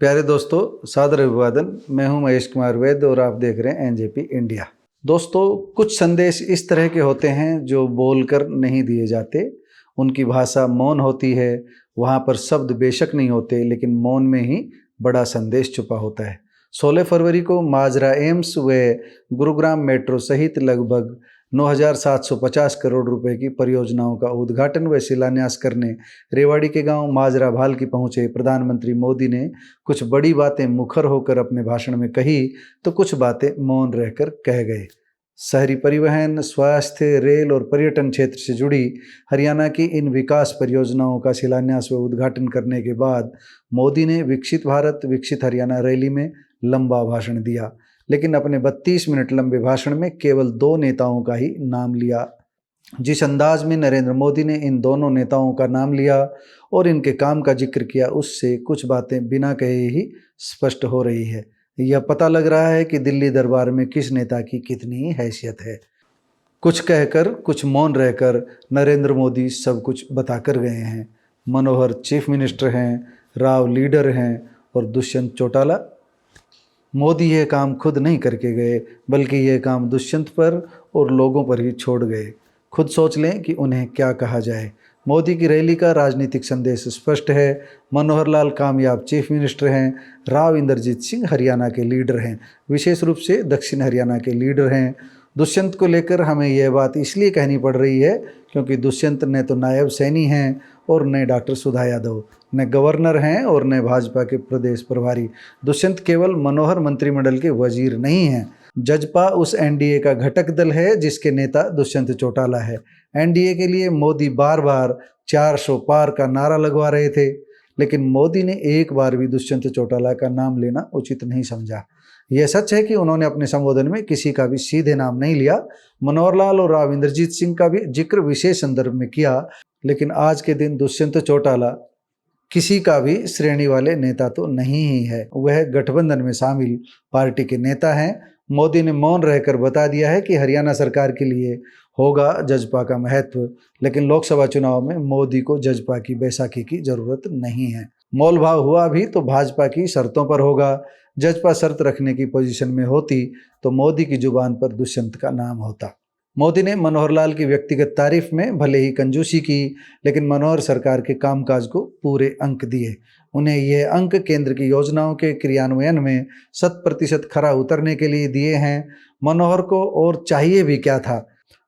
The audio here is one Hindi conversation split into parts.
प्यारे दोस्तों, सादर अभिवादन। मैं हूं महेश कुमार वैद्य और आप देख रहे हैं एनजेपी इंडिया। दोस्तों, कुछ संदेश इस तरह के होते हैं जो बोलकर नहीं दिए जाते। उनकी भाषा मौन होती है। वहां पर शब्द बेशक नहीं होते, लेकिन मौन में ही बड़ा संदेश छुपा होता है। 16 फरवरी को माजरा एम्स व गुरुग्राम मेट्रो सहित लगभग 9,750 करोड़ रुपए की परियोजनाओं का उद्घाटन व शिलान्यास करने रेवाड़ी के गांव माजरा भालकी पहुंचे प्रधानमंत्री मोदी ने कुछ बड़ी बातें मुखर होकर अपने भाषण में कही, तो कुछ बातें मौन रहकर कह गए। शहरी परिवहन, स्वास्थ्य, रेल और पर्यटन क्षेत्र से जुड़ी हरियाणा की इन विकास परियोजनाओं का शिलान्यास व उद्घाटन करने के बाद मोदी ने विकसित भारत विकसित हरियाणा रैली में लंबा भाषण दिया, लेकिन अपने 32 मिनट लंबे भाषण में केवल 2 नेताओं का ही नाम लिया। जिस अंदाज में नरेंद्र मोदी ने इन दोनों नेताओं का नाम लिया और इनके काम का जिक्र किया, उससे कुछ बातें बिना कहे ही स्पष्ट हो रही है। यह पता लग रहा है कि दिल्ली दरबार में किस नेता की कितनी हैसियत है। कुछ कहकर, कुछ मौन रहकर नरेंद्र मोदी सब कुछ बताकर गए हैं। मनोहर चीफ मिनिस्टर हैं, राव लीडर हैं और दुष्यंत चौटाला। मोदी यह काम खुद नहीं करके गए, बल्कि यह काम दुष्यंत पर और लोगों पर ही छोड़ गए। खुद सोच लें कि उन्हें क्या कहा जाए। मोदी की रैली का राजनीतिक संदेश स्पष्ट है। मनोहर लाल कामयाब चीफ मिनिस्टर हैं। राव इंद्रजीत सिंह हरियाणा के लीडर हैं, विशेष रूप से दक्षिण हरियाणा के लीडर हैं। दुष्यंत को लेकर हमें यह बात इसलिए कहनी पड़ रही है क्योंकि दुष्यंत न तो नायब सैनी हैं और न डॉक्टर सुधा यादव, न गवर्नर हैं और न भाजपा के प्रदेश प्रभारी। दुष्यंत केवल मनोहर मंत्रिमंडल के वजीर नहीं हैं। जजपा उस एनडीए का घटक दल है जिसके नेता दुष्यंत चौटाला है। एनडीए के लिए मोदी बार बार 400 पार का नारा लगवा रहे थे, लेकिन मोदी ने एक बार भी दुष्यंत चौटाला का नाम लेना उचित नहीं समझा। यह सच है कि उन्होंने अपने संबोधन में किसी का भी सीधे नाम नहीं लिया। मनोहर लाल और राव इंद्रजीत सिंह का भी जिक्र विशेष संदर्भ में किया, लेकिन आज के दिन दुष्यंत चौटाला किसी का भी श्रेणी वाले नेता तो नहीं ही है। वह गठबंधन में शामिल पार्टी के नेता हैं। मोदी ने मौन रहकर बता दिया है कि हरियाणा सरकार के लिए होगा जजपा का महत्व, लेकिन लोकसभा चुनाव में मोदी को जजपा की बैसाखी की जरूरत नहीं है। मोल भाव हुआ भी तो भाजपा की शर्तों पर होगा। जजपा शर्त रखने की पोजीशन में होती तो मोदी की जुबान पर दुष्यंत का नाम होता। मोदी ने मनोहर लाल की व्यक्तिगत तारीफ में भले ही कंजूसी की, लेकिन मनोहर सरकार के कामकाज को पूरे अंक दिए। उन्हें यह अंक केंद्र की योजनाओं के क्रियान्वयन में 100% खरा उतरने के लिए दिए हैं। मनोहर को और चाहिए भी क्या था।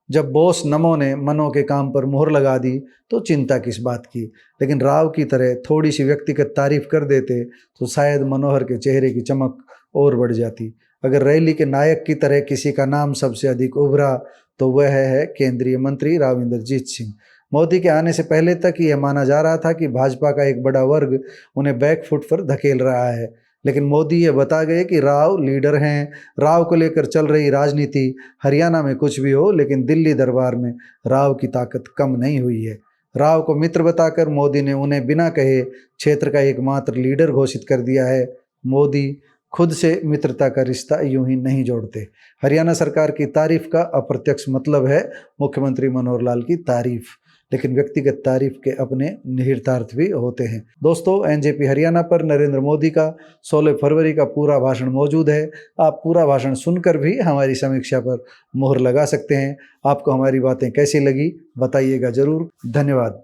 जब बोस नमो ने मनो के काम पर मुहर लगा दी तो चिंता किस बात की, लेकिन राव की तरह थोड़ी सी व्यक्तिगत तारीफ कर देते तो शायद मनोहर के चेहरे की चमक और बढ़ जाती। अगर रैली के नायक की तरह किसी का नाम सबसे अधिक उभरा तो वह है केंद्रीय मंत्री राव इंद्रजीत सिंह। मोदी के आने से पहले तक यह माना जा रहा था कि भाजपा का एक बड़ा वर्ग उन्हें बैकफुट पर धकेल रहा है, लेकिन मोदी ये बता गए कि राव लीडर हैं। राव को लेकर चल रही राजनीति हरियाणा में कुछ भी हो, लेकिन दिल्ली दरबार में राव की ताकत कम नहीं हुई है। राव को मित्र बताकर मोदी ने उन्हें बिना कहे क्षेत्र का एकमात्र लीडर घोषित कर दिया है। मोदी खुद से मित्रता का रिश्ता यूं ही नहीं जोड़ते। हरियाणा सरकार की तारीफ का अप्रत्यक्ष मतलब है मुख्यमंत्री मनोहर लाल की तारीफ, लेकिन व्यक्तिगत तारीफ के अपने निहितार्थ भी होते हैं। दोस्तों, एनजेपी हरियाणा पर नरेंद्र मोदी का 16 फरवरी का पूरा भाषण मौजूद है। आप पूरा भाषण सुनकर भी हमारी समीक्षा पर मुहर लगा सकते हैं। आपको हमारी बातें कैसी लगी बताइएगा जरूर। धन्यवाद।